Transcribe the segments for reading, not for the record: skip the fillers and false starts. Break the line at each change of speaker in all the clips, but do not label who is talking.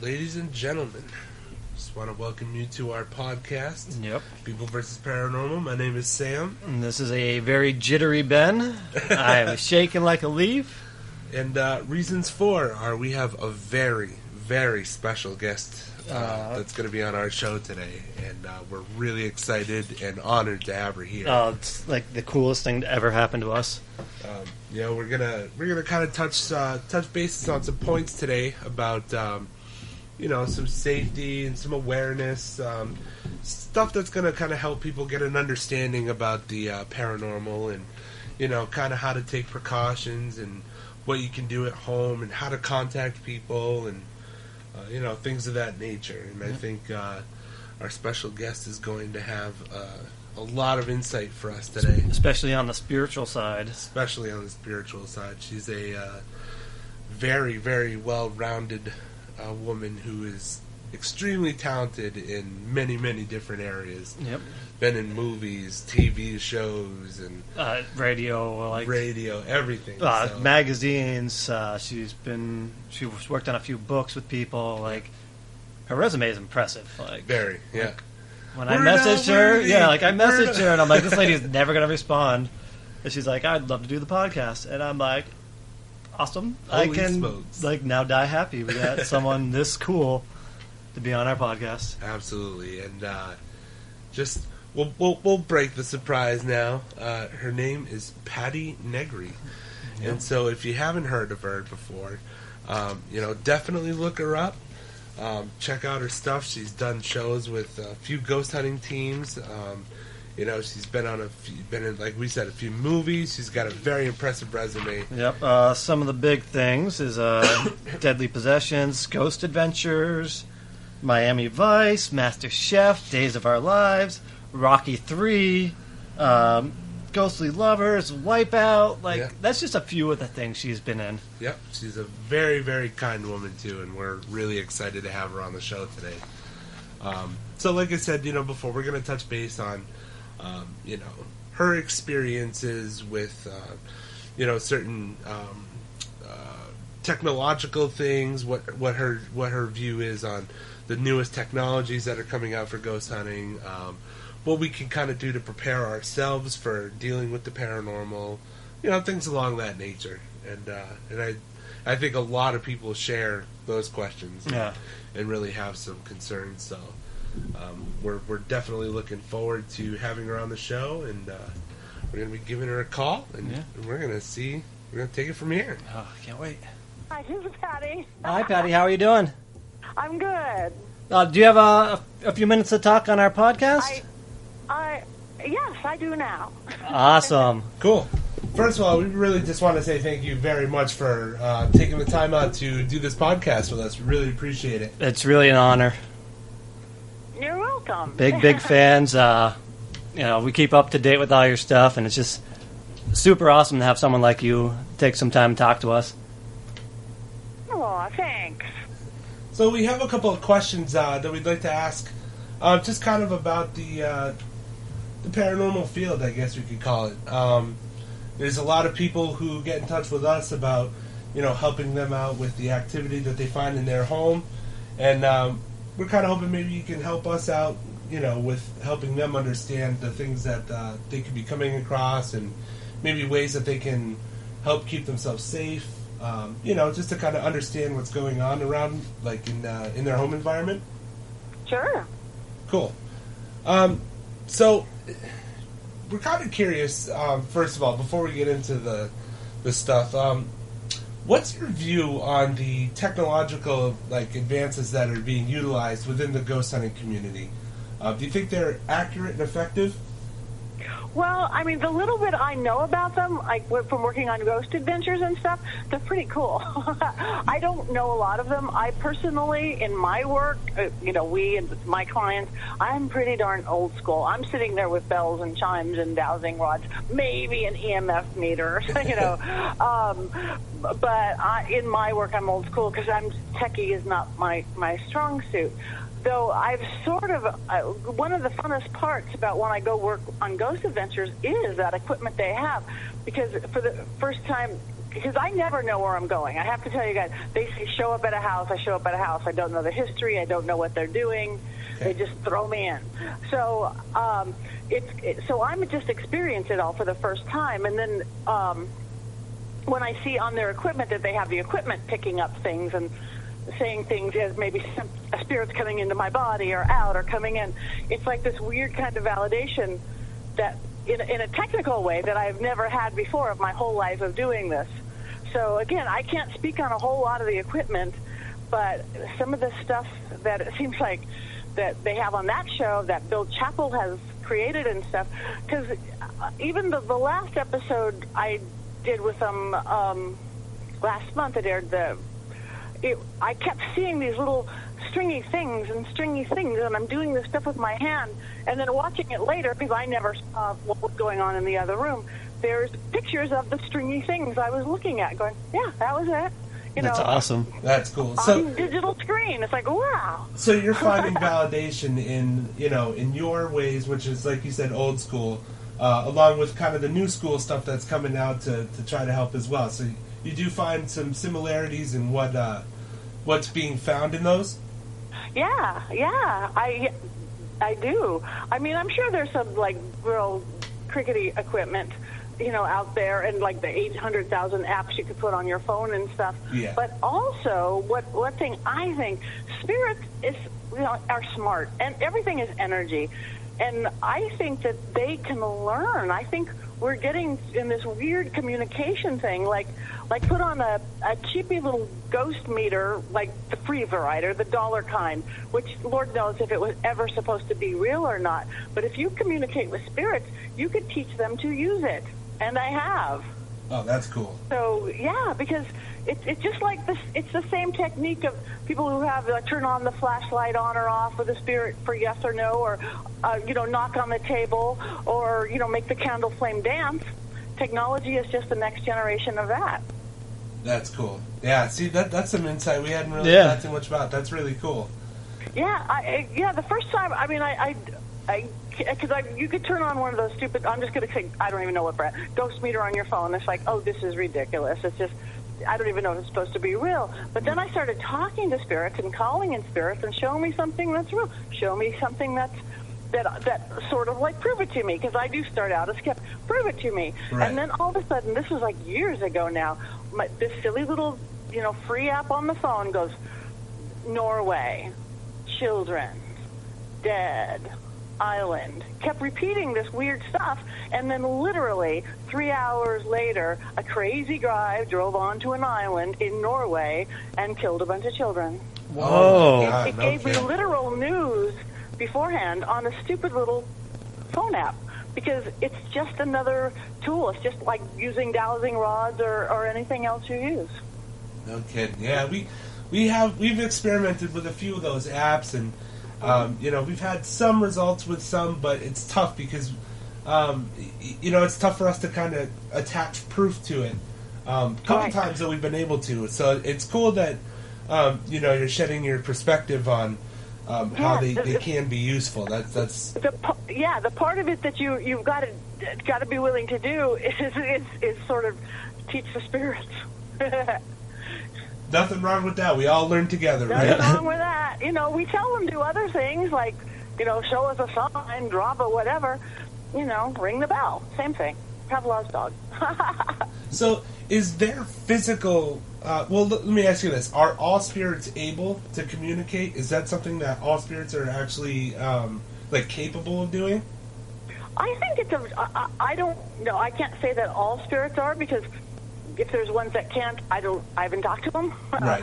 Ladies and gentlemen, just want to welcome you to our podcast.
Yep.
People vs. Paranormal. My name is Sam.
And this is a very jittery Ben. I am shaking like a leaf.
And reasons for are we have a very, very special guest that's going to be on our show today. And we're really excited and honored to have her here.
It's like the coolest thing to ever happen to us.
We're gonna kind of touch bases on some points today about some safety and some awareness, stuff that's gonna kind of help people get an understanding about the paranormal, and kind of how to take precautions and what you can do at home and how to contact people and things of that nature. And I think our special guest is going to have a lot of insight for us today.
Especially on the spiritual side.
She's a very, very well-rounded woman who is extremely talented in many, many different areas.
Yep.
Been in movies, TV shows, and
radio,
everything.
Magazines. She's worked on a few books with people. Her resume is impressive.
Very, yeah.
When I messaged her, I messaged her, and I'm like, this lady's never going to respond. And she's like, I'd love to do the podcast. And I'm like, awesome.
Holy
I can,
smokes.
now die happy. We got someone this cool to be on our podcast.
Absolutely. And we'll break the surprise now. Her name is Patti Negri. Yep. And so if you haven't heard of her before, definitely look her up. Check out her stuff. She's done shows with a few ghost hunting teams. She's been in, like we said, a few movies. She's got a very impressive resume.
Yep. Some of the big things is Deadly Possessions, Ghost Adventures, Miami Vice, Master Chef, Days of Our Lives, Rocky 3, Ghostly Lovers, Wipeout. That's just a few of the things she's been in.
Yep, she's a very, very kind woman, too, and we're really excited to have her on the show today. So like I said, before, we're going to touch base on, her experiences with, certain technological things, what her view is on the newest technologies that are coming out for ghost hunting, what we can kind of do to prepare ourselves for dealing with the paranormal, things along that nature. And I think a lot of people share those questions and really have some concerns. So we're definitely looking forward to having her on the show, and we're going to be giving her a call, and we're going to take it from here.
Oh, I can't wait.
Hi, this is Patti.
Hi, Patti. How are you doing?
I'm good.
Do you have a few minutes to talk on our podcast?
Yes, I do now.
Awesome.
Cool. First of all, we really just want to say thank you very much for taking the time out to do this podcast with us. We really appreciate it.
It's really an honor.
You're welcome.
Big fans. We keep up to date with all your stuff, and it's just super awesome to have someone like you take some time to talk to us.
Oh, thanks.
So we have a couple of questions that we'd like to ask, just kind of about the paranormal field, I guess we could call it. There's a lot of people who get in touch with us about, helping them out with the activity that they find in their home, and we're kind of hoping maybe you can help us out, with helping them understand the things that they could be coming across, and maybe ways that they can help keep themselves safe. Just to kind of understand what's going on around, in their home environment.
Sure.
Cool. So we're kind of curious. First of all, before we get into the stuff, what's your view on the technological advances that are being utilized within the ghost hunting community? Do you think they're accurate and effective?
Well, I mean, the little bit I know about them, from working on Ghost Adventures and stuff, they're pretty cool. I don't know a lot of them. I personally, in my work, we and my clients, I'm pretty darn old school. I'm sitting there with bells and chimes and dowsing rods, maybe an EMF meter, But in my work, I'm old school because techie is not my strong suit. Though I've sort of, one of the funnest parts about when I go work on Ghost Adventures is that equipment they have. Because for the first time because I never know where I'm going. I have to tell you guys, they say show up at a house, I show up at a house. I don't know the history, I don't know what they're doing. They just throw me in. So so I'm just experiencing it all for the first time. And then when I see on their equipment that they have the equipment picking up things and saying things as maybe a spirit's coming into my body or out or coming in, it's like this weird kind of validation that in a technical way that I've never had before of my whole life of doing this. So again, I can't speak on a whole lot of the equipment, but some of the stuff that it seems like that they have on that show that Bill Chappell has created and stuff, because even the last episode I did with them last month, it aired I kept seeing these little stringy things, and I'm doing this stuff with my hand, and then watching it later, because I never saw what was going on in the other room, there's pictures of the stringy things I was looking at, going, yeah, that was it.
That's awesome.
That's cool.
On digital screen, it's like, wow.
So you're finding validation in your ways, which is, like you said, old school, along with kind of the new school stuff that's coming out to try to help as well. So you do find some similarities in what's being found in those? Yeah,
I do. I mean, I'm sure there's some, like, real crickety equipment, out there, and like the 800,000 apps you could put on your phone and stuff.
Yeah.
But also, one thing I think, spirits are smart, and everything is energy. And I think that they can learn. I think we're getting in this weird communication thing, like put on a cheapy little ghost meter, like the free variety, or the dollar kind, which Lord knows if it was ever supposed to be real or not. But if you communicate with spirits, you could teach them to use it. And I have.
Oh, that's cool.
So, yeah, because it's just like this. It's the same technique of people who have turn on the flashlight on or off with a spirit for yes or no, or, knock on the table, or, make the candle flame dance. Technology is just the next generation of that.
That's cool. Yeah, see, that's some insight we hadn't really thought too much about. That's really cool.
Yeah, the first time, I mean, because you could turn on one of those stupid, I'm just going to say, I don't even know what brand, ghost meter on your phone. It's like, oh, this is ridiculous. It's just, I don't even know if it's supposed to be real. But then I started talking to spirits and calling in spirits and show me something that's real. Show me something that sort of like prove it to me, because I do start out as skeptic. Prove it to me.
Right.
And then all of a sudden, this was like years ago now, this silly little, free app on the phone goes, Norway, children, dead, island, kept repeating this weird stuff, and then literally 3 hours later, a crazy guy drove onto an island in Norway and killed a bunch of children.
Whoa!
It gave me literal news beforehand on a stupid little phone app, because it's just another tool. It's just like using dowsing rods or anything else you use.
No kidding. Yeah, we've experimented with a few of those apps, and we've had some results with some, but it's tough because it's tough for us to kind of attach proof to it. Couple times that we've been able to, so it's cool that you're shedding your perspective on how they can be useful. That's
the part of it that you've got to be willing to do is sort of teach the spirits.
Nothing wrong with that. We all learn together, right?
Nothing wrong with that. We tell them do other things like, show us a sign, drop a whatever, ring the bell. Same thing. Pavlov's dog.
So, is there physical... let me ask you this. Are all spirits able to communicate? Is that something that all spirits are actually, capable of doing?
I think I don't know. I can't say that all spirits are, because if there's ones that can't, I haven't talked to them.
Right.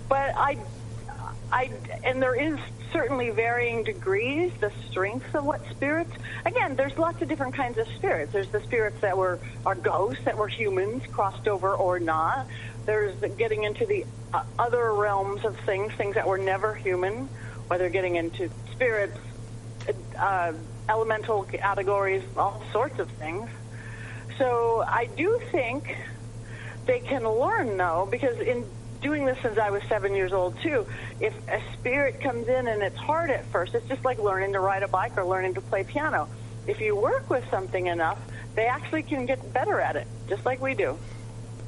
But and there is certainly varying degrees, the strengths of what spirits. Again, there's lots of different kinds of spirits. There's the spirits that are ghosts, that were humans, crossed over or not. There's getting into the other realms of things that were never human, whether getting into spirits, elemental categories, all sorts of things. So I do think they can learn, though, because in doing this since I was 7 years old, too, if a spirit comes in and it's hard at first, it's just like learning to ride a bike or learning to play piano. If you work with something enough, they actually can get better at it, just like we do.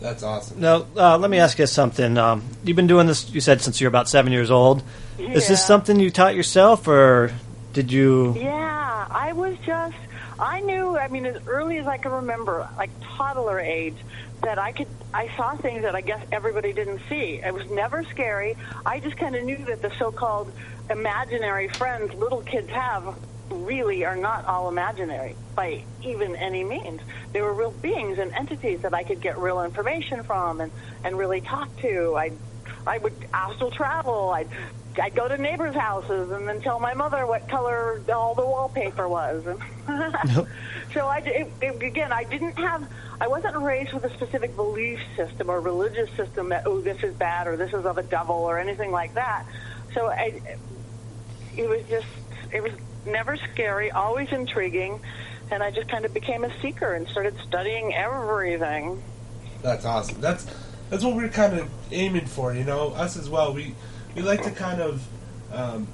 That's awesome.
Now, let me ask you something. You've been doing this, you said, since you're about 7 years old.
Yeah.
Is this something you taught yourself, or did you...
Yeah, I knew, as early as I can remember, like toddler age, that I saw things that I guess everybody didn't see. It was never scary. I just kind of knew that the so-called imaginary friends little kids have really are not all imaginary by even any means. They were real beings and entities that I could get real information from and really talk to. I would astral travel. I'd go to neighbors' houses and then tell my mother what color all the wallpaper was. So I wasn't raised with a specific belief system or religious system that, oh, this is bad or this is of a devil or anything like that. So it was never scary, always intriguing, and I just kind of became a seeker and started studying everything.
That's awesome. That's what we're kind of aiming for, us as well. We like to kind of,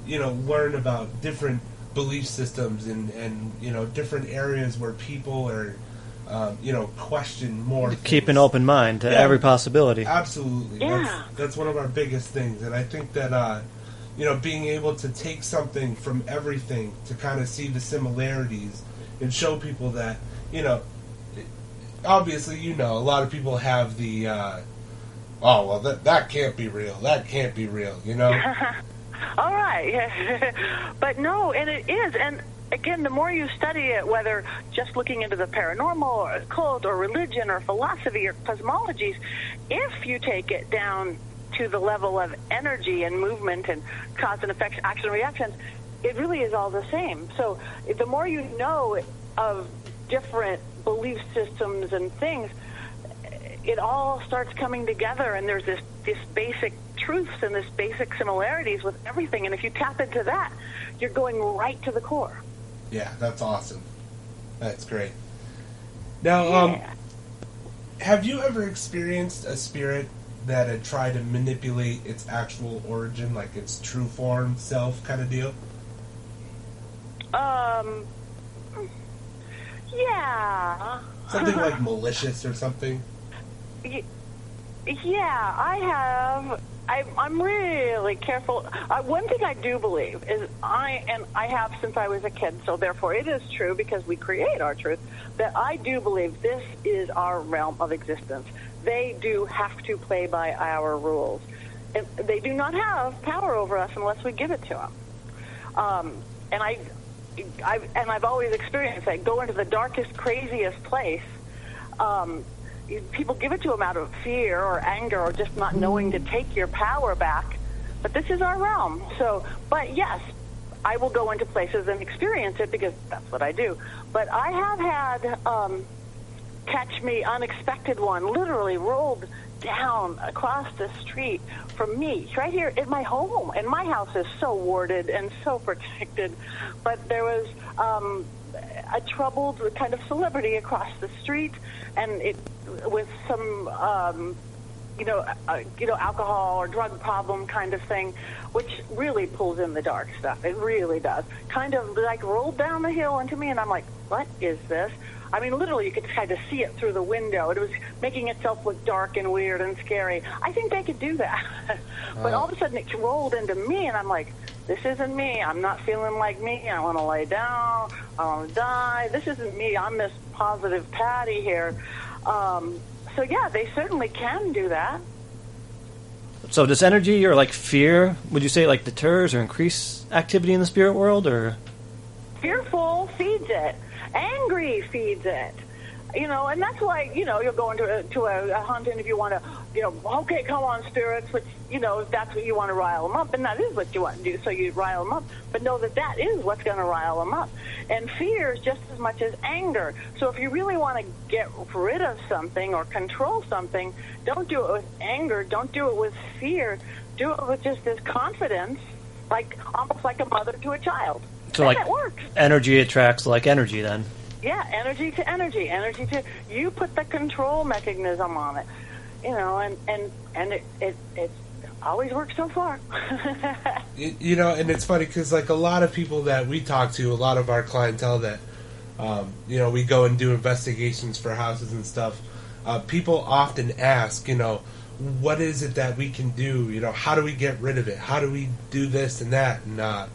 learn about different belief systems and different areas where people are, question more things.
Keep an open mind to every possibility.
Absolutely.
Yeah.
That's one of our biggest things. And I think that, being able to take something from everything to kind of see the similarities and show people that, obviously, a lot of people have the, that can't be real. That can't be real,
All right. But no, and it is. And again, the more you study it, whether just looking into the paranormal or occult or religion or philosophy or cosmologies, if you take it down to the level of energy and movement and cause and effect, action and reactions, it really is all the same. So the more you know of different belief systems and things, it all starts coming together, and there's this basic truths and this basic similarities with everything. And if you tap into that, you're going right to the core.
Yeah, that's awesome. That's great. Now, have you ever experienced a spirit that had tried to manipulate its actual origin, like its true form, self kind of deal?
Yeah.
Something like malicious or something?
Yeah, I have. I'm really careful. One thing I do believe is I have since I was a kid, so therefore it is true because we create our truth, that I do believe this is our realm of existence. They do have to play by our rules. And they do not have power over us unless we give it to them. And I've always experienced that. Go into the darkest, craziest place. People give it to them out of fear or anger or just not knowing to take your power back. But this is our realm. So, but yes, I will go into places and experience it because that's what I do. But I have had catch me unexpected one literally rolled down across the street from me right here in my home. And my house is so warded and so protected. But there was a troubled kind of celebrity across the street, and it with some alcohol or drug problem kind of thing, which really pulls in the dark stuff. It really does. Kind of like rolled down the hill into me, and I'm like, what is this? I mean, literally, you could kind of see it through the window. It was making itself look dark and weird and scary. I think they could do that. But all of a sudden, it rolled into me, and I'm like, this isn't me. I'm not feeling like me. I want to lay down. I want to die. This isn't me. I'm this positive Patti here. So, yeah, they certainly can do that.
So does energy or, like, fear, would you say, like, deters or increase activity in the spirit world, or...?
Fearful feeds it. Angry feeds it. And that's why, you'll go into a hunt, and if you want to, okay, come on, spirits, which, if that's what you want to rile them up, and that is what you want to do, so you rile them up, but know that is what's going to rile them up. And fear is just as much as anger. So if you really want to get rid of something or control something, don't do it with anger, don't do it with fear, do it with just this confidence, almost like a mother to a child.
So,
and
like,
it works.
Energy attracts like energy, then.
Yeah, energy to energy to you put the control mechanism on it, and it always works so far.
And it's funny because like a lot of people that we talk to, a lot of our clientele that we go and do investigations for houses and stuff. people often ask, what is it that we can do? How do we get rid of it? How do we do this and that? And, a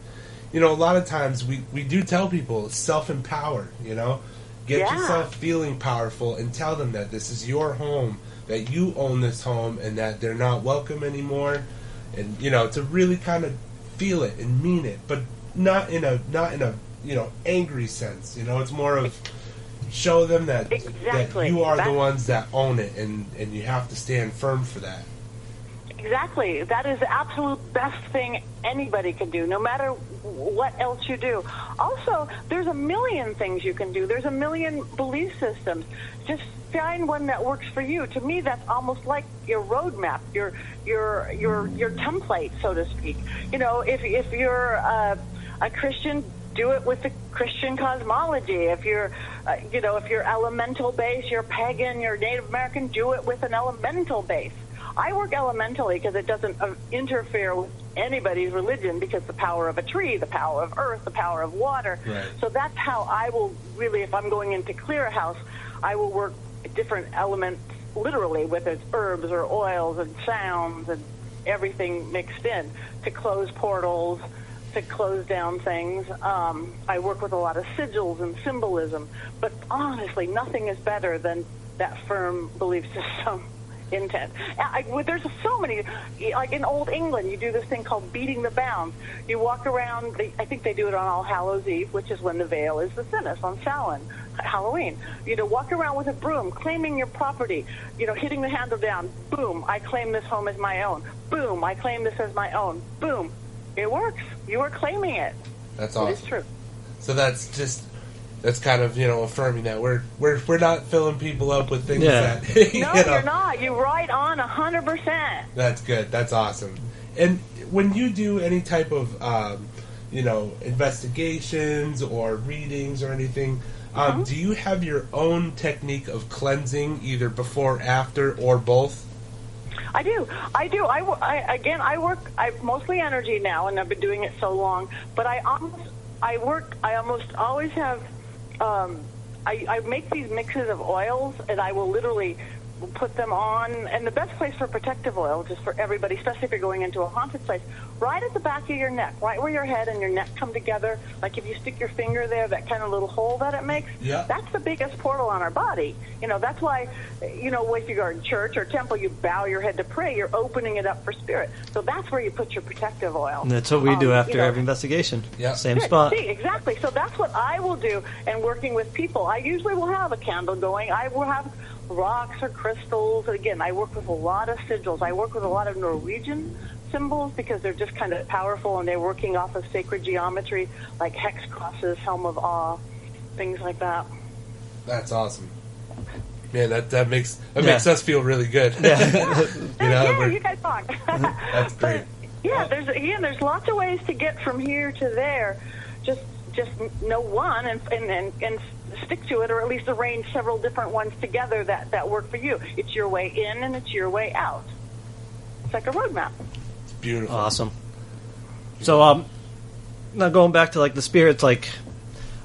lot of times we do tell people self-empower, Get yourself feeling powerful and tell them that this is your home, that you own this home, and that they're not welcome anymore. And, to really kind of feel it and mean it, but not in a angry sense. It's more of show them that you are the ones that own it, and you have to stand firm for that.
Exactly. That is the absolute best thing anybody can do, no matter what else you do. Also, there's a million things you can do. There's a million belief systems. Just find one that works for you. To me, that's almost like your roadmap, your template, so to speak. If you're a Christian, do it with the Christian cosmology. If you're, if you're elemental base, you're pagan, you're Native American, do it with an elemental base. I work elementally because it doesn't interfere with anybody's religion, because the power of a tree, the power of earth, the power of water.
Right.
So that's how I will really, if I'm going in to clear a house, I will work different elements literally with its herbs or oils and sounds and everything mixed in to close portals, to close down things. I work with a lot of sigils and symbolism, but honestly, nothing is better than that firm belief system intent. There's so many, like in Old England, you do this thing called beating the bounds. You walk around, I think they do it on All Hallows Eve, which is when the veil is the thinnest, on Samhain, Halloween. Walk around with a broom, claiming your property, hitting the handle down. Boom, I claim this home as my own. Boom, I claim this as my own. Boom. It works. You are claiming it.
That's awesome.
It's true.
So that's kind of, affirming that we're not filling people up with things that
No, you're not. You're right on 100%.
That's good. That's awesome. And when you do any type of investigations or readings or anything, do you have your own technique of cleansing, either before, after, or both?
I do. I work mostly energy now, and I've been doing it so long, but I almost always have, I make these mixes of oils, and I will literally put them on, and the best place for protective oil, just for everybody, especially if you're going into a haunted place, right at the back of your neck, right where your head and your neck come together, like if you stick your finger there, that kind of little hole that it makes, that's the biggest portal on our body. That's why, if you go to church or temple, you bow your head to pray, you're opening it up for spirit. So that's where you put your protective oil.
And that's what we do after every investigation. Yeah. Same spot.
See, exactly. So that's what I will do, and working with people, I usually will have a candle going. I will have rocks or crystals. Again, I work with a lot of sigils. I work with a lot of Norwegian symbols because they're just kind of powerful, and they're working off of sacred geometry, like hex crosses, helm of awe, things like that.
That's awesome. Man, that makes us feel really good.
Yeah, you guys talk.
That's great.
But, there's lots of ways to get from here to there. Just know one and stick to it, or at least arrange several different ones together that work for you. It's your way in and it's your way out. It's like a roadmap.
It's beautiful.
Awesome. So, now going back to like the spirits, like,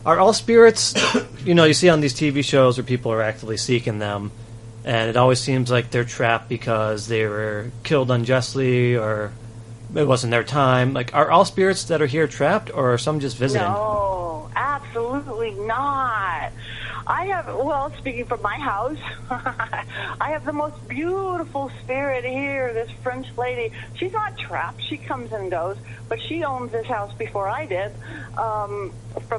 are all spirits, you see on these TV shows where people are actively seeking them, and it always seems like they're trapped because they were killed unjustly or it wasn't their time. Like, are all spirits that are here trapped, or are some just visiting?
No, absolutely not. Speaking from my house, I have the most beautiful spirit here, this French lady. She's not trapped. She comes and goes, but she owns this house before I did, from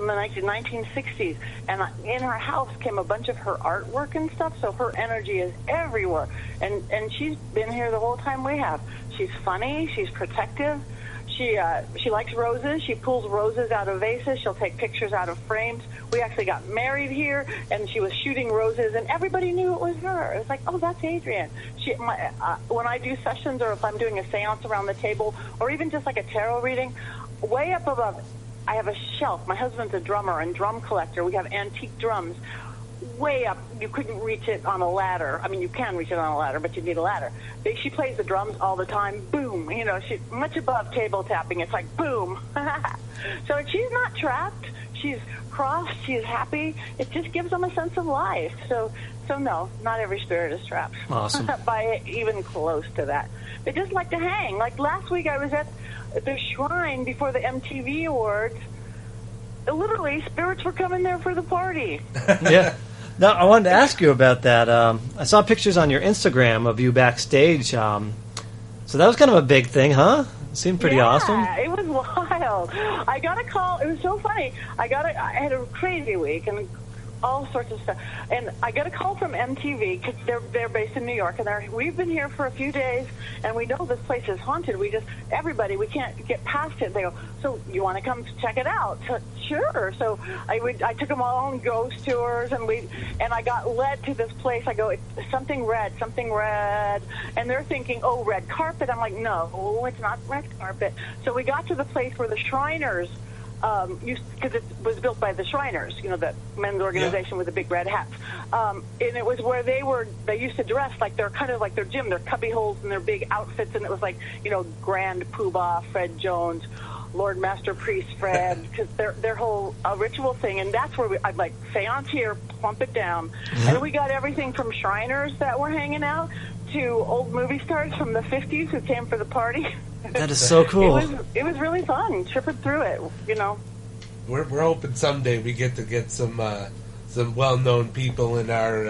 the 1960s. And in her house came a bunch of her artwork and stuff, so her energy is everywhere. And she's been here the whole time we have. She's funny. She's protective. She likes roses. She pulls roses out of vases. She'll take pictures out of frames. We actually got married here, and she was shooting roses, and everybody knew it was her. It was like, oh, that's Adrienne. When I do sessions, or if I'm doing a seance around the table, or even just like a tarot reading, way up above, I have a shelf. My husband's a drummer and drum collector. We have antique drums. Way up, you couldn't reach it on a ladder. I mean, you can reach it on a ladder, but you need a ladder. She plays the drums all the time. Boom. She's much above table tapping. It's like boom. So she's not trapped. she's cross, she's happy. It just gives them a sense of life. So no, not every spirit is trapped.
Awesome.
By even close to that. They just like to hang. Like last week I was at the shrine before the MTV Awards. Literally, spirits were coming there for the party.
Yeah. Now, I wanted to ask you about that. I saw pictures on your Instagram of you backstage. So that was kind of a big thing, huh? It seemed pretty awesome.
Yeah, it was wild. I got a call. It was so funny. I had a crazy week and all sorts of stuff. And I got a call from MTV because they're based in New York, and we've been here for a few days, and we know this place is haunted. We can't get past it. They go, so you want to come check it out? So, sure. So I took them all on ghost tours, and I got led to this place. I go, it's something red, and they're thinking, oh, red carpet. I'm like, no, it's not red carpet. So we got to the place where the Shriners. Because it was built by the Shriners, the men's organization with the big red hats, and it was where they used to dress like they're kind of like their gym, their cubby holes and their big outfits, and it was like Grand Poobah, Fred Jones, Lord Master Priest Fred, because their whole ritual thing, and that's where I'd like seance here, plump it down, and we got everything from Shriners that were hanging out to old movie stars from the 50s who came for the party.
That is so cool.
It was really fun, tripping through it,
We're hoping someday we get to get some well-known people in our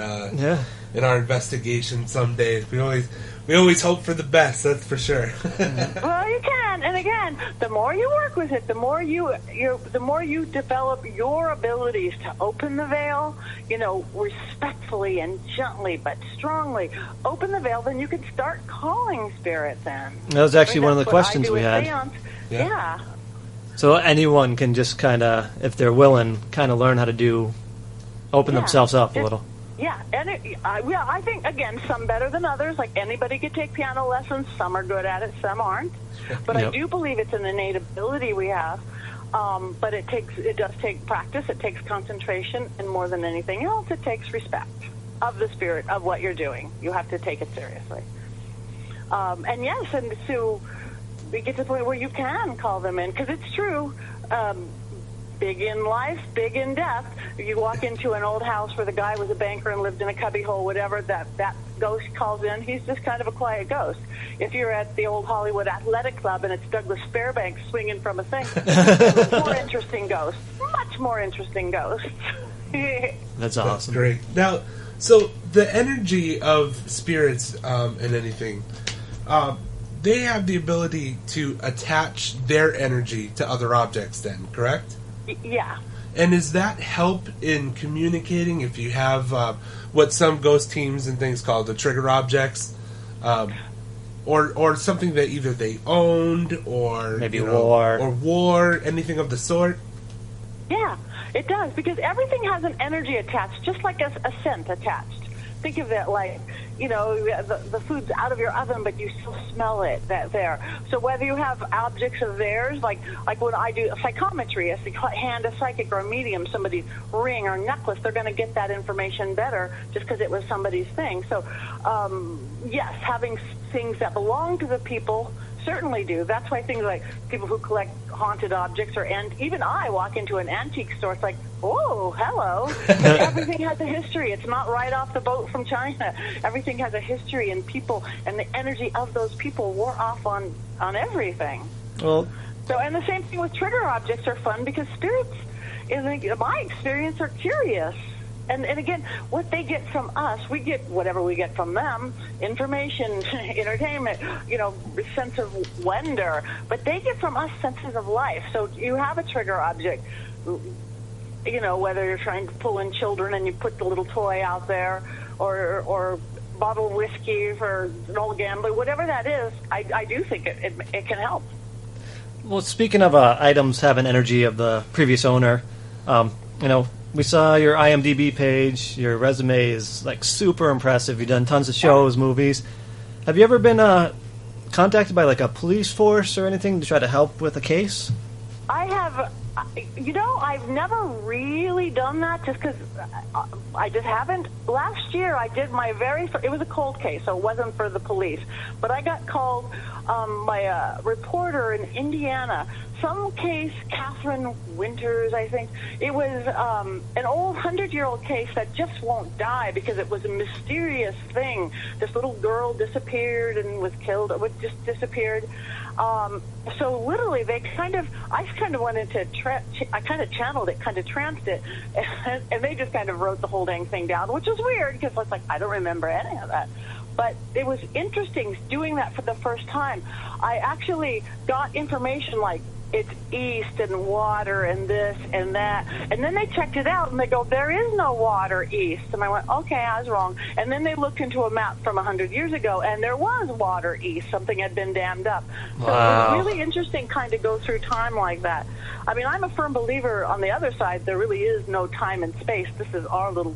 investigation someday. We always hope for the best, that's for sure.
Well, you can, and again, the more you work with it, the more you develop your abilities to open the veil, respectfully and gently but strongly open the veil. Then you can start calling spirits in.
That was actually one of the questions we had.
Yeah.
So anyone can just kind of, if they're willing, kind of learn how to open themselves up a little.
Yeah, and I think, again, some better than others. Like anybody could take piano lessons. Some are good at it, some aren't. But I do believe it's an innate ability we have. But it does take practice. It takes concentration, and more than anything else, it takes respect of the spirit of what you're doing. You have to take it seriously. And yes, and so we get to the point where you can call them in, because it's true. Big in life, big in death. If you walk into an old house where the guy was a banker and lived in a cubbyhole, whatever, that ghost calls in, he's just kind of a quiet ghost. If you're at the old Hollywood Athletic Club and it's Douglas Fairbanks swinging from a thing, more interesting ghost. Much more interesting ghost.
That's awesome.
That's great. Now, so the energy of spirits and anything, they have the ability to attach their energy to other objects then, correct?
Yeah.
And does that help in communicating if you have what some ghost teams and things call the trigger objects, or something that either they owned or
maybe wore,
anything of the sort?
Yeah, it does, because everything has an energy attached, just like a scent attached. Think of it like, the food's out of your oven, but you still smell it there. So whether you have objects of theirs, like when I do psychometry, as they hand a psychic or a medium somebody's ring or necklace, they're going to get that information better just because it was somebody's thing. So, yes, having things that belong to the people certainly do. That's why things like people who collect haunted objects, and even I walk into an antique store, it's like, oh, hello. Everything has a history. It's not right off the boat from China. Everything has a history, and people and the energy of those people wore off on everything.
Well,
and the same thing with trigger objects are fun because spirits, in my experience, are curious. And again, what they get from us, we get whatever we get from them, information, entertainment, sense of wonder. But they get from us senses of life. So you have a trigger object, whether you're trying to pull in children and you put the little toy out there, or bottle whiskey for an old gambler, whatever that is, I do think it can help.
Well, speaking of items having energy of the previous owner, we saw your IMDb page. Your resume is super impressive. You've done tons of shows, movies. Have you ever been contacted by a police force or anything to try to help with a case?
I have I've never really done that just because I just haven't. Last year I did my very first, it was a cold case, so it wasn't for the police, but I got called by a reporter in Indiana, some case, Catherine Winters, I think. It was an old 100-year-old case that just won't die because it was a mysterious thing. This little girl disappeared and was killed, just disappeared. So literally, I kind of went into, I kind of channeled it, kind of tranced it, and they just kind of wrote the whole dang thing down, which was weird because I was like, I don't remember any of that. But it was interesting doing that for the first time. I actually got information like it's east and water and this and that. And then they checked it out and they go, there is no water east. And I went, okay, I was wrong. And then they looked into a map from 100 years ago and there was water east. Something had been dammed up. So
Wow.
it was really interesting kind of go through time like that. I mean, I'm a firm believer on the other side, there really is no time and space. This is our little,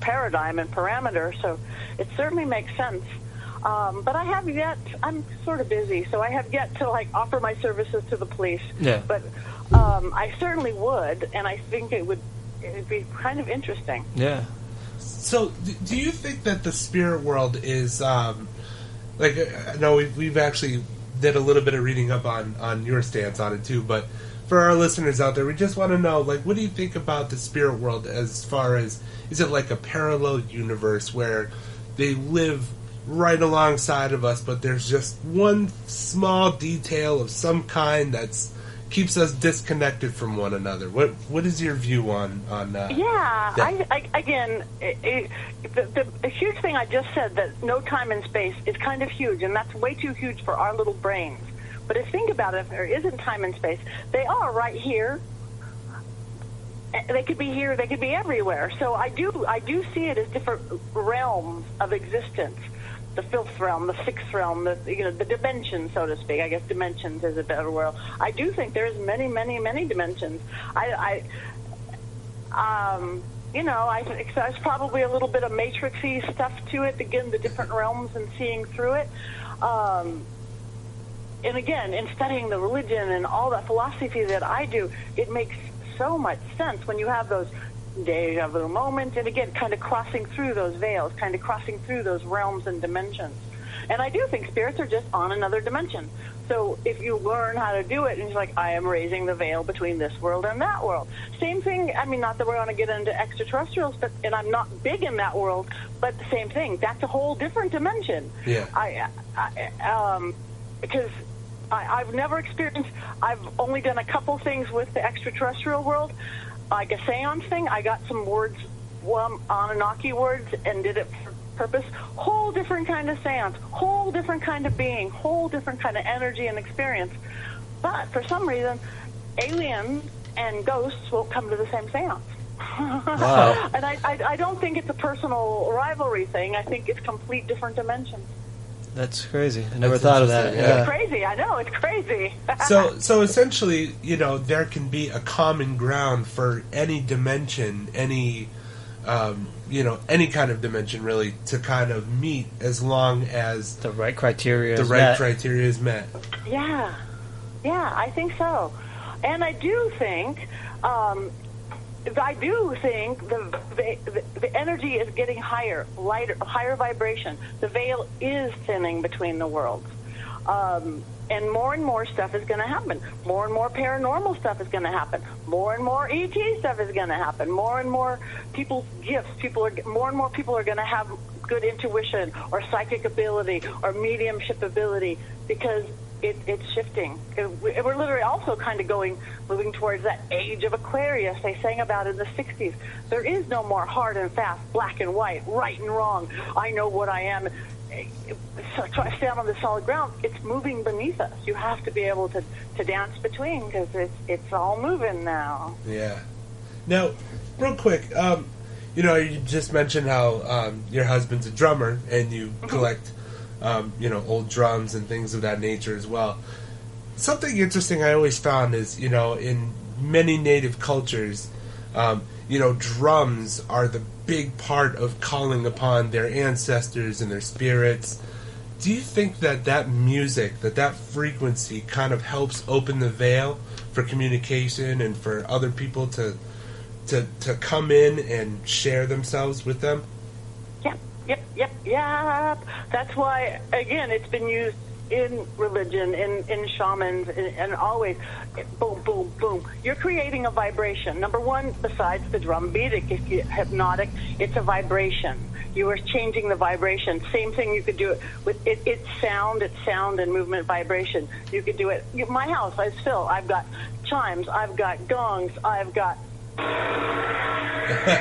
paradigm and parameter. So it certainly makes sense. But I have yet, I'm sort of busy, so I have yet to offer my services to the police.
Yeah.
But I certainly would, and I think it'd be kind of interesting.
Yeah.
So, do you think that the spirit world is, I know we've actually did a little bit of reading up on your stance on it too, but for our listeners out there, we just want to know, what do you think about the spirit world as far as, is it like a parallel universe where they live right alongside of us, but there's just one small detail of some kind that's keeps us disconnected from one another? What is your view on that?
Yeah, the huge thing I just said, that no time and space, is kind of huge, and that's way too huge for our little brains. But if think about it, if there isn't time and space, they are right here. They could be here, they could be everywhere. So I do see it as different realms of existence. The fifth realm, the sixth realm, the dimension, so to speak. I guess dimensions is a better word. I do think there's many, many, many dimensions. I think there's probably a little bit of matrixy stuff to it, again, the different realms and seeing through it. And again, in studying the religion and all that philosophy that I do, it makes so much sense when you have those deja vu moments, and again, kind of crossing through those veils, kind of crossing through those realms and dimensions. And I do think spirits are just on another dimension. So if you learn how to do it, and it's like, I am raising the veil between this world and that world. Same thing, I mean, not that we're going to get into extraterrestrials, and I'm not big in that world, but the same thing. That's a whole different dimension.
Yeah.
Because I've never experienced, I've only done a couple things with the extraterrestrial world. Like a seance thing, I got some words, Anunnaki words, and did it for purpose. Whole different kind of seance, whole different kind of being, whole different kind of energy and experience. But for some reason, aliens and ghosts won't come to the same seance.
Wow.
And I don't think it's a personal rivalry thing. I think it's complete different dimensions.
That's crazy. I never
That's
thought of that.
interesting,
It's crazy. I know, it's crazy.
So essentially, there can be a common ground for any dimension, any any kind of dimension really, to kind of meet, as long as
The right criteria
criteria is met.
Yeah, I think so. And I do think the energy is getting higher, lighter, higher vibration. The veil is thinning between the worlds. And more stuff is going to happen. More and more paranormal stuff is going to happen. More and more ET stuff is going to happen. More and more people's gifts. More and more people are going to have good intuition or psychic ability or mediumship ability, because it's shifting. We're literally also kind of moving towards that age of Aquarius they sang about in the 60s. There is no more hard and fast, black and white, right and wrong. I know what I am. So try to stand on the solid ground. It's moving beneath us. You have to be able to dance between, because it's all moving now.
Yeah. Now, real quick, you just mentioned how your husband's a drummer and you collect old drums and things of that nature as well. Something interesting I always found is, in many native cultures, drums are the big part of calling upon their ancestors and their spirits. Do you think that music, that frequency kind of helps open the veil for communication and for other people to come in and share themselves with them?
Yep. That's why, again, it's been used in religion, in shamans, and always, boom, boom, boom. You're creating a vibration. Number one, besides the drum beat, hypnotic, it's a vibration. You are changing the vibration. Same thing you could do it with it's sound and movement vibration. You could do it. My house, I've got chimes, I've got gongs, I've got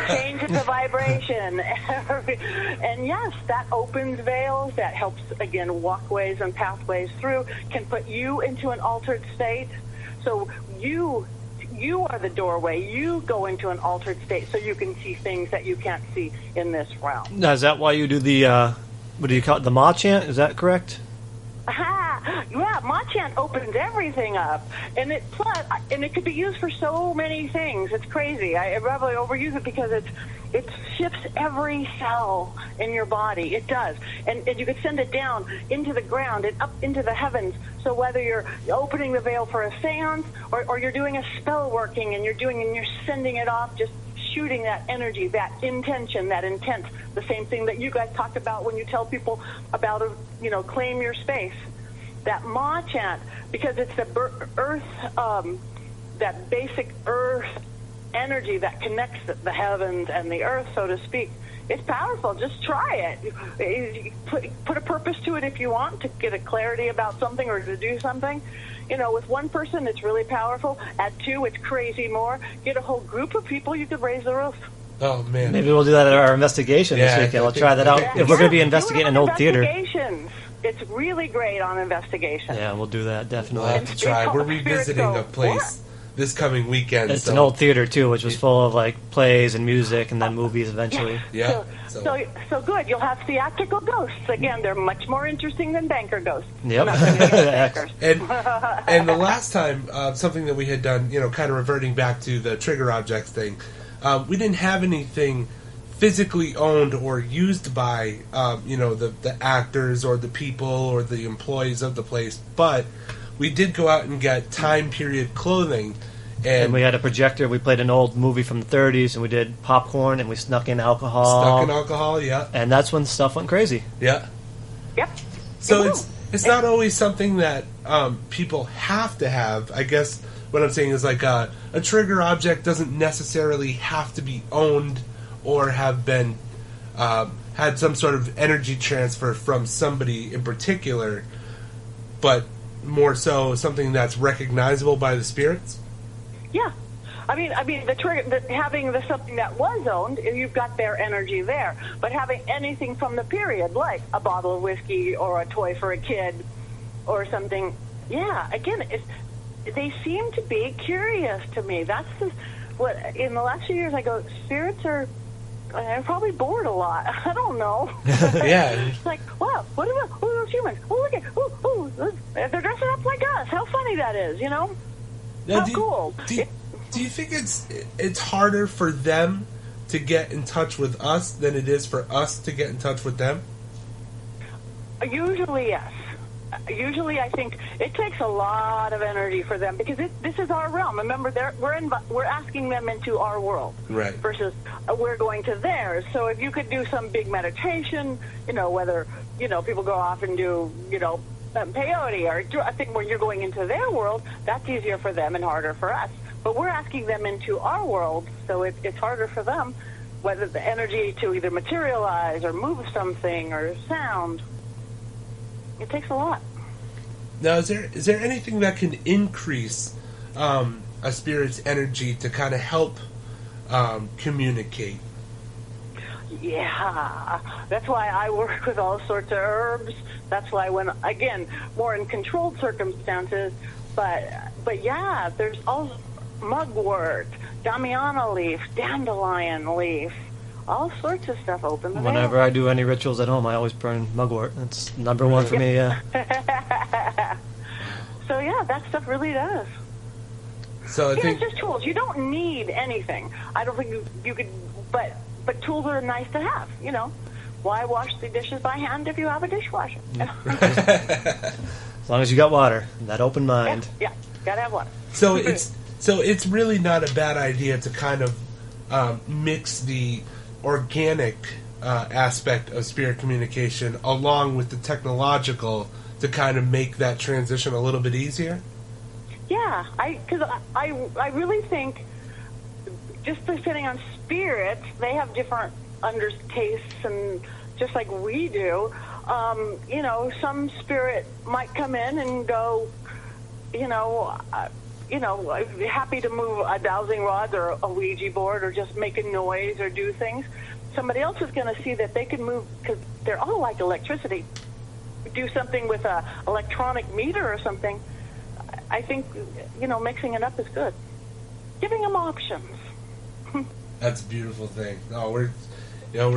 changes the vibration. And yes, that opens veils, that helps, again, walkways and pathways through, can put you into an altered state. So you are the doorway. You go into an altered state so you can see things that you can't see in this realm.
Now, is that why you do the, what do you call it, the Ma chant? Is that correct?
Yeah, Ma chant opens everything up, and it could be used for so many things. It's crazy. I probably overuse it because it shifts every cell in your body. It does, and you could send it down into the ground and up into the heavens. So whether you're opening the veil for a seance or you're doing a spell working and you're sending it off, just shooting that energy, that intention, that intent, the same thing that you guys talked about when you tell people about, claim your space. That Ma chant, because it's the earth, that basic earth energy that connects the heavens and the earth, so to speak. It's powerful. Just try it. Put a purpose to it if you want, to get a clarity about something or to do something. With one person, it's really powerful. At two, it's crazy more. Get a whole group of people, you could raise the roof.
Oh, man.
Maybe we'll do that at our investigation this weekend. We'll try that out. If we're going to be investigating an old theater.
It's really great on investigation.
Yeah, we'll do that, definitely.
We'll have to try. We're revisiting a place this coming weekend.
It's an old theater, too, which was full of, plays and music and then movies eventually.
Yeah.
So good. You'll have theatrical ghosts. Again, they're much more interesting than banker ghosts.
Yep.
And the last time, something that we had done, kind of reverting back to the trigger objects thing, we didn't have anything physically owned or used by, the actors or the people or the employees of the place, but we did go out and get time period clothing. And
we had a projector. We played an old movie from the 30s, and we did popcorn, and we snuck in alcohol.
Yeah.
And that's when stuff went crazy.
Yeah.
Yep.
So it's not always something that people have to have. I guess what I'm saying is a trigger object doesn't necessarily have to be owned or have been had some sort of energy transfer from somebody in particular, but more so something that's recognizable by the spirits.
Yeah, I mean, the trigger, having something that was owned, you've got their energy there. But having anything from the period, like a bottle of whiskey or a toy for a kid or something, yeah. Again, they seem to be curious to me. That's what in the last few years I go. Spirits are. I'm probably bored a lot. I don't know.
Yeah.
It's like, wow, what are those humans? Oh, look at, they're dressing up like us. How funny that is,
Now,
How cool.
Do you think it's harder for them to get in touch with us than it is for us to get in touch with them?
Usually, yes. Usually, I think it takes a lot of energy for them because this is our realm. Remember, we're asking them into our world,
right?
Versus we're going to theirs. So if you could do some big meditation, whether people go off and do peyote, or I think when you're going into their world, that's easier for them and harder for us. But we're asking them into our world, so it's harder for them, whether the energy to either materialize or move something or sound. It takes a lot.
Now, is there anything that can increase a spirit's energy to kind of help communicate?
Yeah, that's why I work with all sorts of herbs. That's why when, again, more in controlled circumstances, but yeah, there's all mugwort, damiana leaf, dandelion leaf, all sorts of stuff open the
Whenever
veil.
I do any rituals at home, I always burn mugwort. That's number one for me, yeah.
So yeah, that stuff really does.
So I think
it's just tools. You don't need anything. I don't think you could, but tools are nice to have, why wash the dishes by hand if you have a dishwasher?
As long as you got water, that open mind.
Yeah, gotta have water.
So it's really not a bad idea to kind of mix the organic aspect of spirit communication along with the technological to kind of make that transition a little bit easier.
Yeah, because I really think just depending on spirits, they have different tastes, and just like we do, some spirit might come in and go, happy to move a dowsing rod or a Ouija board or just make a noise or do things. Somebody else is going to see that they can move, because they're all like electricity, do something with a electronic meter or something. I think, mixing it up is good. Giving them options.
That's a beautiful thing. Oh, we're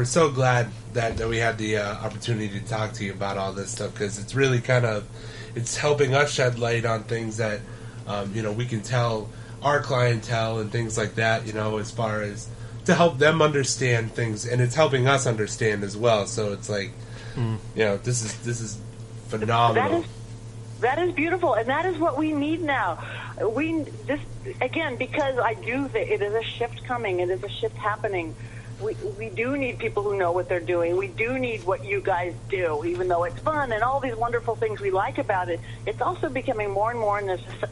so glad that we had the opportunity to talk to you about all this stuff, because it's really it's helping us shed light on things that, we can tell our clientele and things like that, as far as to help them understand things, and it's helping us understand as well. So it's like, this is phenomenal.
That is beautiful, and that is what we need now. Because I do think it is a shift coming. It is a shift happening. We do need people who know what they're doing. We do need what you guys do, even though it's fun and all these wonderful things we like about it. It's also becoming more and more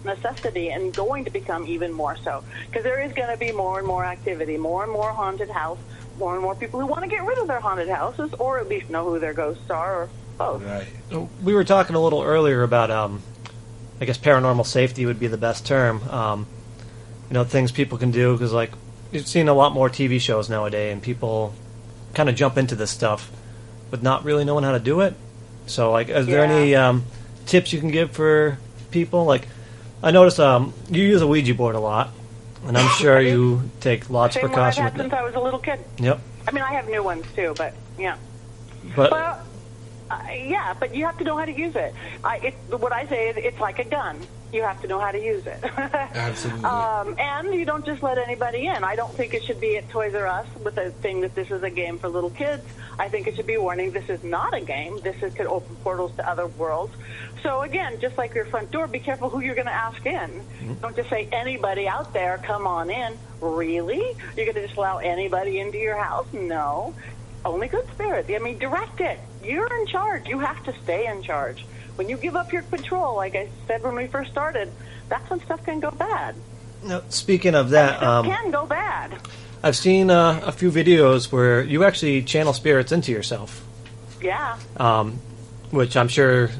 necessity, and going to become even more so, because there is going to be more and more activity, more and more haunted house, more and more people who want to get rid of their haunted houses, or at least know who their ghosts are, or both.
Right.
We were talking a little earlier about, I guess paranormal safety would be the best term. Things people can do, because like, you've seen a lot more TV shows nowadays, and people kind of jump into this stuff but not really knowing how to do it. So, like, is there any tips you can give for people? Like, I notice you use a Ouija board a lot, and I'm sure you take lots of precautions with it.
Since I was a little kid.
Yep.
I mean, I have new ones too, but yeah.
But
but you have to know how to use it. What I say is, it's like a gun. You have to know how to use it.
Absolutely.
And you don't just let anybody in. I don't think it should be at Toys R Us with a thing that this is a game for little kids. I think it should be warning, this is not a game. This could open portals to other worlds. So again, just like your front door, be careful who you're going to ask in. Mm-hmm. Don't just say, anybody out there, come on in. Really? You're going to just allow anybody into your house? No. Only good spirits. I mean, direct it. You're in charge. You have to stay in charge. When you give up your control, like I said when we first started, that's when stuff can go bad.
Now, speaking of that,
stuff can go bad.
I've seen a few videos where you actually channel spirits into yourself.
Yeah.
Which I'm sure,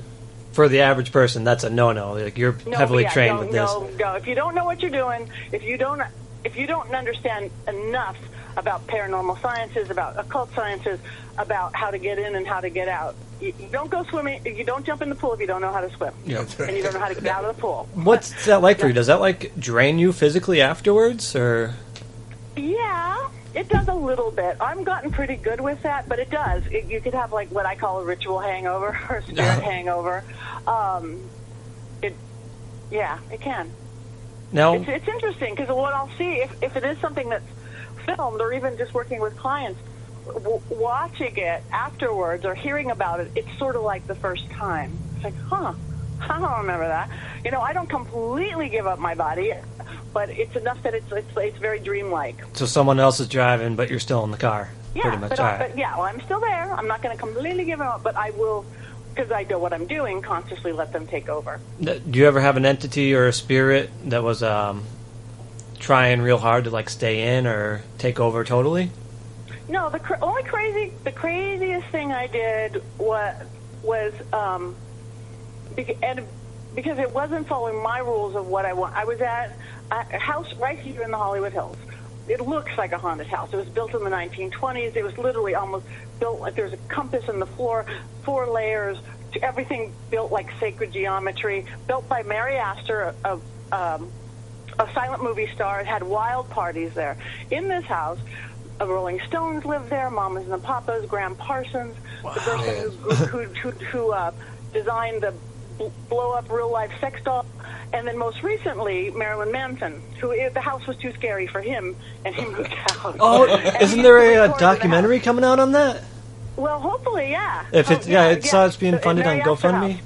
for the average person, that's a no-no. Like, you're heavily trained with this.
No. If you don't know what you're doing, if you don't understand enough about paranormal sciences, about occult sciences, about how to get in and how to get out, you don't go swimming. You don't jump in the pool if you don't know how to swim.
Yeah.
And you don't know how to get out of the pool.
What's that like for you? Does that like drain you physically afterwards, or?
Yeah, it does a little bit. I've gotten pretty good with that, but it does. You could have like what I call a ritual hangover or a spirit hangover. It can.
Now,
it's interesting, because what I'll see, if it is something that's filmed, or even just working with clients, watching it afterwards or hearing about it, it's sort of like the first time. It's like, I don't remember that. I don't completely give up my body, but it's enough that it's very dreamlike.
So someone else is driving, but you're still in the car.
Yeah,
pretty much.
I'm still there. I'm not going to completely give up, but I will, because I know what I'm doing, consciously let them take over.
Do you ever have an entity or a spirit that was trying real hard to like stay in or take over totally?
No, the craziest thing I did was because it wasn't following my rules of what I want. I was at a house right here in the Hollywood Hills. It looks like a haunted house. It was built in the 1920s. It was literally almost built like there's a compass in the floor, 4 layers, everything built like sacred geometry, built by Mary Astor, a silent movie star. It had wild parties there. In this house, Rolling Stones lived there, Mamas and the Papas, Graham Parsons, the person who designed the blow-up real-life sex doll, and then most recently, Marilyn Manson, who the house was too scary for him, and he moved out.
Oh, isn't there a documentary coming out on that?
Well, hopefully, yeah.
If it's it's being funded on GoFundMe.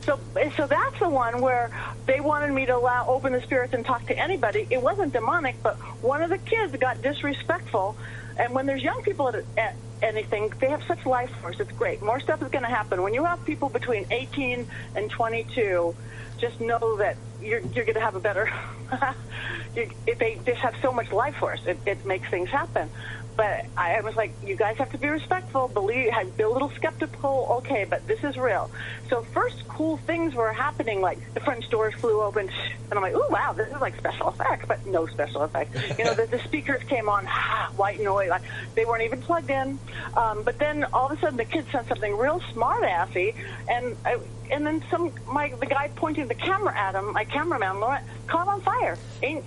So that's the one where they wanted me to open the spirits and talk to anybody. It wasn't demonic, but one of the kids got disrespectful. And when there's young people at anything, they have such life force. It's great. More stuff is going to happen. When you have people between 18 and 22, just know that you're going to have a better... if they just have so much life force, it makes things happen. But I was like, you guys have to be respectful, be a little skeptical, okay, but this is real. So first cool things were happening, like the French doors flew open, and I'm like, ooh, wow, this is like special effects, but no special effects. The speakers came on, white noise, like they weren't even plugged in. But then all of a sudden the kid said something real smart-assy, and then the guy pointing the camera at him, my cameraman, Laurent, caught on fire.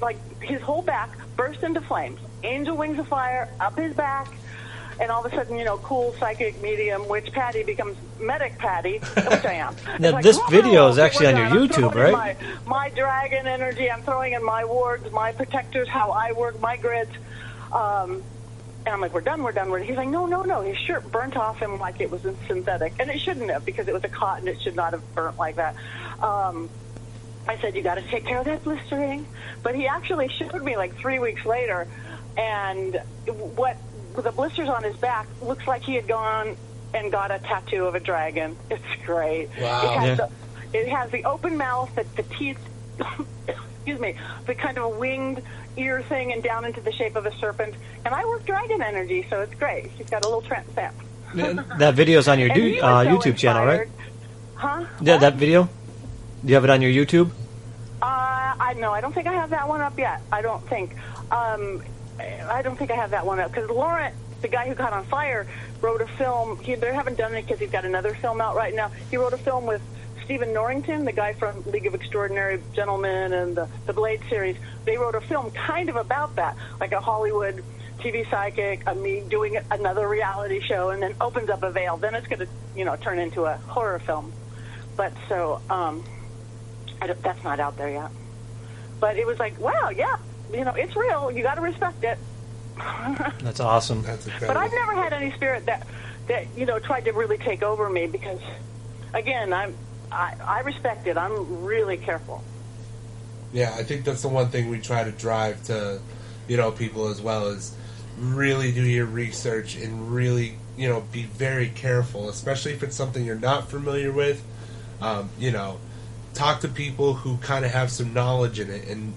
Like his whole back burst into flames. Angel wings of fire up his back, and all of a sudden, cool psychic medium witch Patty becomes medic Patty, which I am.
Now, this video is actually on your YouTube, right?
My dragon energy, I'm throwing in my wards, my protectors, how I work, my grids. And I'm like, we're done. He's like, no. His shirt burnt off him like it was synthetic, and it shouldn't have, because it was a cotton. It should not have burnt like that. I said, you got to take care of that blistering. But he actually showed me like 3 weeks later, and what the blisters on his back looks like he had gone and got a tattoo of a dragon. It's great.
Wow.
It has the open mouth, the teeth, excuse me, the kind of winged ear thing, and down into the shape of a serpent. And I work dragon energy, so it's great. He's got a little stamp.
That video's on your YouTube channel, right?
Huh?
Yeah, that video? Do you have it on your YouTube?
I don't think I have that one up yet. I don't think I have that one up, because Laurent, the guy who caught on fire, wrote a film. They haven't done it because he's got another film out right now. He wrote a film with Stephen Norrington, the guy from League of Extraordinary Gentlemen and the Blade series. They wrote a film kind of about that, like a Hollywood TV psychic, me doing another reality show, and then opens up a veil. Then it's going to, turn into a horror film. But so that's not out there yet. But it was like, wow, yeah, it's real. You got to respect it.
That's awesome.
That's incredible.
But I've never had any spirit that tried to really take over me, because, again, I respect it. I'm really careful.
Yeah, I think that's the one thing we try to drive to, people as well, is really do your research and really, be very careful, especially if it's something you're not familiar with. Talk to people who kind of have some knowledge in it. And,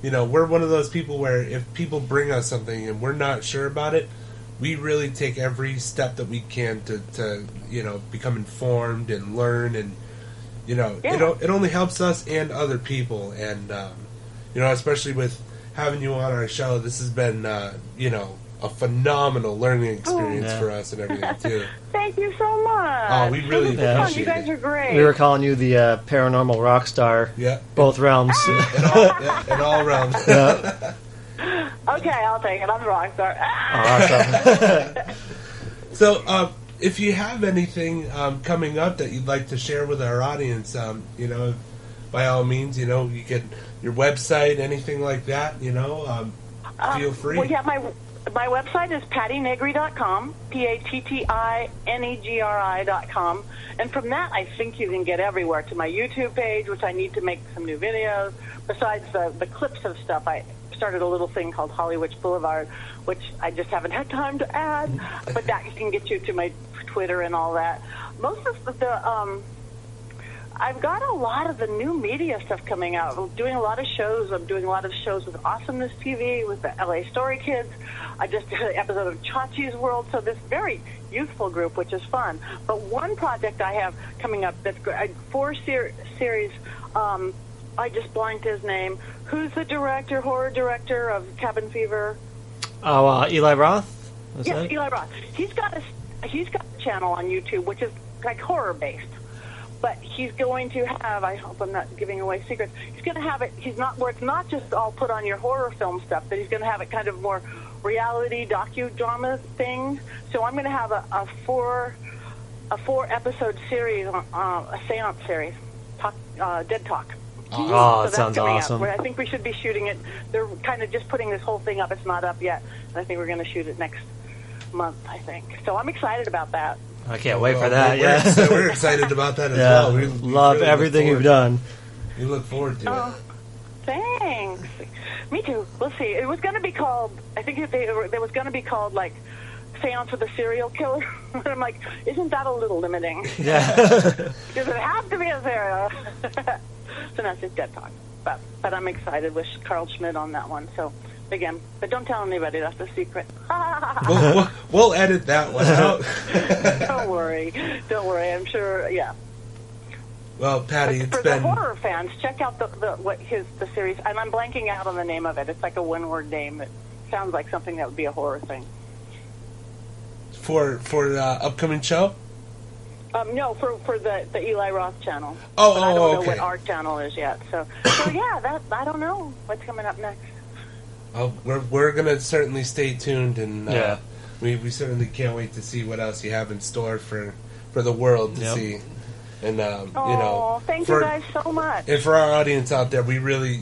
we're one of those people where if people bring us something and we're not sure about it, we really take every step that we can to become informed and learn. And, it only helps us and other people. And, especially with having you on our show, this has been, a phenomenal learning experience for us and everything, too.
Thank you so much.
Oh, we really appreciate it.
You guys are great.
We were calling you the paranormal rock star.
Yeah.
Both realms.
in all realms.
Yeah.
Okay, I'll take it. I'm a rock star.
Awesome.
So, if you have anything coming up that you'd like to share with our audience, by all means, you get your website, anything like that, feel free.
Well, yeah, my website is pattynegri.com, PATTINEGRI.com, and from that I think you can get everywhere, to my YouTube page, which I need to make some new videos. Besides the clips of stuff, I started a little thing called Hollywood Boulevard, which I just haven't had time to add, but that can get you to my Twitter and all that. Most of I've got a lot of the new media stuff coming out. I'm doing a lot of shows. I'm doing a lot of shows with Awesomeness TV, with the LA Story Kids. I just did an episode of Chachi's World, so this very youthful group, which is fun. But one project I have coming up that's great, 4 series, I just blanked his name. Who's the horror director of Cabin Fever?
Oh, Eli Roth?
Yes, Eli Roth. He's got a channel on YouTube, which is like horror-based. But he's going to have, I hope I'm not giving away secrets, he's going to have it, where it's not just all put on your horror film stuff, but he's going to have it kind of more reality docudrama thing. So I'm going to have a 4-episode series, a seance series, Dead Talk.
Oh, that
so
sounds awesome.
I think we should be shooting it. They're kind of just putting this whole thing up. It's not up yet. And I think we're going to shoot it next month, I think. So I'm excited about that.
I can't wait for that.
We're excited about that as
yeah.
well. We
Love
really
everything you've done.
We look forward to it.
Thanks. Me too. We'll see. It was going to be called, I think it was going to be called, like, Seance with a Serial Killer. I'm like, isn't that a little limiting?
Yeah.
Does it have to be a serial? So that's just dead talk. But I'm excited with Carl Schmidt on that one. So, again, but don't tell anybody. That's a secret.
We'll edit that one out.
Don't worry. I'm sure, yeah.
Well, Patti, it's
for
been...
the horror fans, check out the series, and I'm blanking out on the name of it. It's like a one-word name. It sounds like something that would be a horror thing.
For the upcoming show?
No, for the Eli Roth channel.
Oh,
but I don't know
okay.
what our channel is yet. So yeah, I don't know what's coming up next.
Oh, we're gonna certainly stay tuned, and
yeah.
we certainly can't wait to see what else you have in store for the world to see. And
thank you guys so much.
And for our audience out there, we really,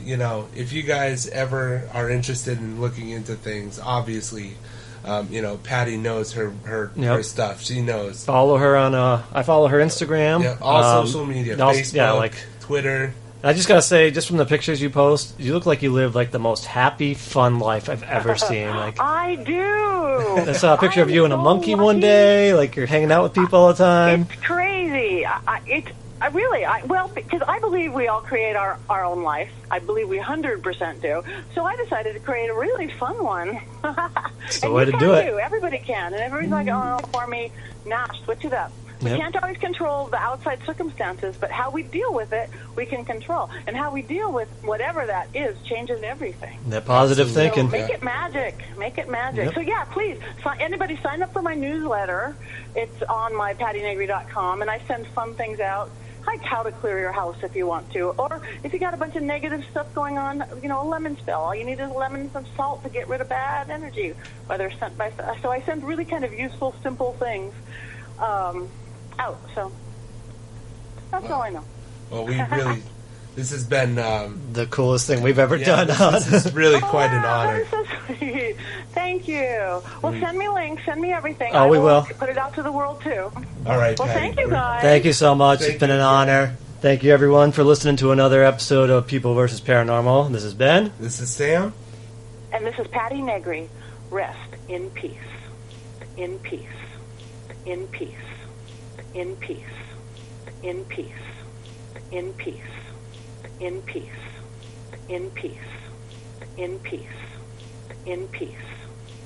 if you guys ever are interested in looking into things, obviously, Patti knows her stuff. She knows.
Follow her on. I follow her Instagram.
Yeah, all social media, Facebook, Twitter.
I just gotta say, just from the pictures you post, you look like you live like the most happy, fun life I've ever seen. Like
I do.
I saw a picture of you and a monkey one day. Like you're hanging out with people all the time.
It's crazy. Because I believe we all create our own life. I believe we 100% do. So I decided to create a really fun one.
It's the way to do it.
Everybody can. And everybody's like, oh, for me, nah, switch it up. We can't always control the outside circumstances, but how we deal with it, we can control. And how we deal with whatever that is changes everything.
That positive thinking.
So make it magic. Make it magic.
Yep.
So, yeah, please, anybody sign up for my newsletter. It's on my pattinegri.com, and I send fun things out, like how to clear your house if you want to. Or if you got a bunch of negative stuff going on, a lemon spill. All you need is lemon and some salt to get rid of bad energy, whether sent by... So I send really kind of useful, simple things out. So that's all I know.
Well, we really... This has been...
the coolest thing we've ever done.
This is really quite an honor.
That's so sweet. Thank you. Well, send me links. Send me everything.
Oh, we will.
Put it out to the world, too.
All right,
Well,
Patti.
thank you, guys.
Thank you so much. It's been an honor. Thank you, everyone, for listening to another episode of People vs. Paranormal. This is Ben.
This is Sam.
And this is Patti Negri. Rest in peace. In peace. In peace. In peace. In peace. In peace. In peace. In peace. In peace. In peace.